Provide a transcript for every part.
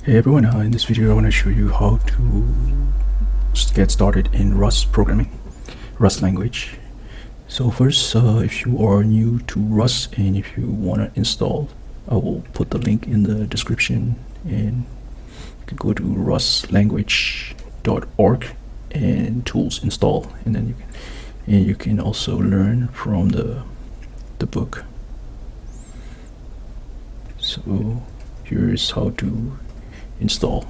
Hey everyone, in this video I want to show you how to get started in Rust programming, Rust language. So first, if you are new to Rust and if you want to install, I will put the link in the description, and you can go to rustlanguage.org and tools install, and then you can also learn from the book. So here's how to install.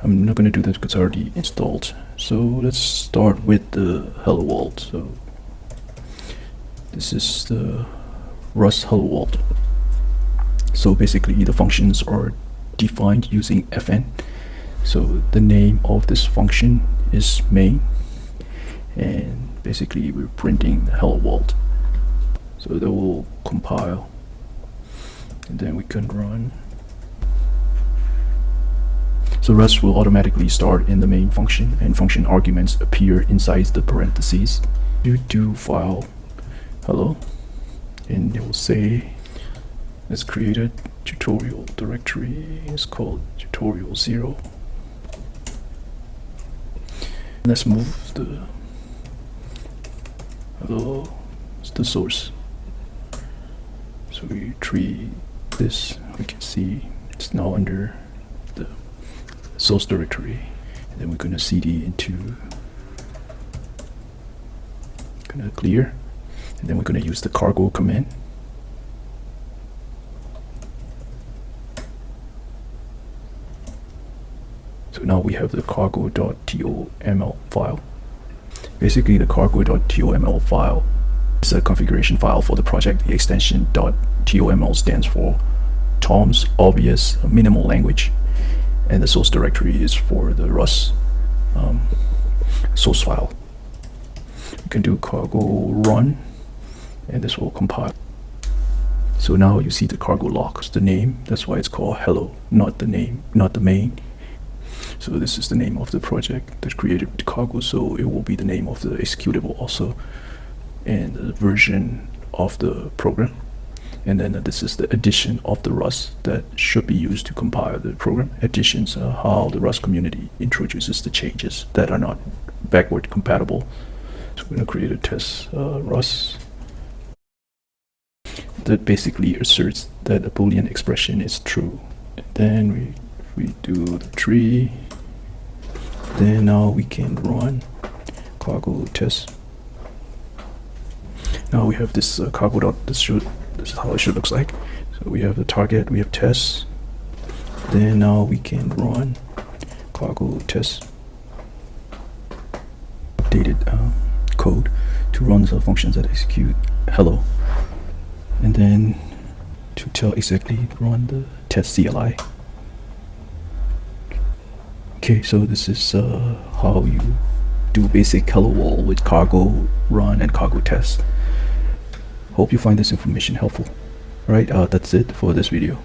I'm not going to do that because it's already installed. So let's start with the hello world. So this is the Rust hello world. So basically the functions are defined using fn. So the name of this function is main, and basically we're printing the hello world. So that will compile, and then we can run. So Rust will automatically start in the main function, and function arguments appear inside the parentheses. You do file hello, and it will say let's create a tutorial directory. It's called tutorial 0. Let's move the hello to the source. So we treat this, we can see it's now under the source directory, and then we're going to cd into clear, and then we're going to use the cargo command. So now we have the cargo.toml file. Basically the cargo.toml file is a configuration file for the project. The extension .toml stands for Tom's Obvious Minimal Language, and the source directory is for the Rust source file. You can do cargo run, and this will compile. So now you see the cargo log, the name, that's why it's called hello, not the name, not the main. So this is the name of the project that's created with cargo, so it will be the name of the executable also, and the version of the program. And then this is the addition of the Rust that should be used to compile the program. Additions are how the Rust community introduces the changes that are not backward compatible. So we're going to create a test Rust that basically asserts that a Boolean expression is true. And then we do the tree. Then now we can run cargo test. Now we have this cargo dot. This is how it should looks like. So we have the target, we have tests. Then now we can run cargo test. Updated code to run the functions that execute hello, and then to tell exactly run the test CLI. Okay, so this is how you do basic hello world with cargo run and cargo test. Hope you find this information helpful. Alright, that's it for this video.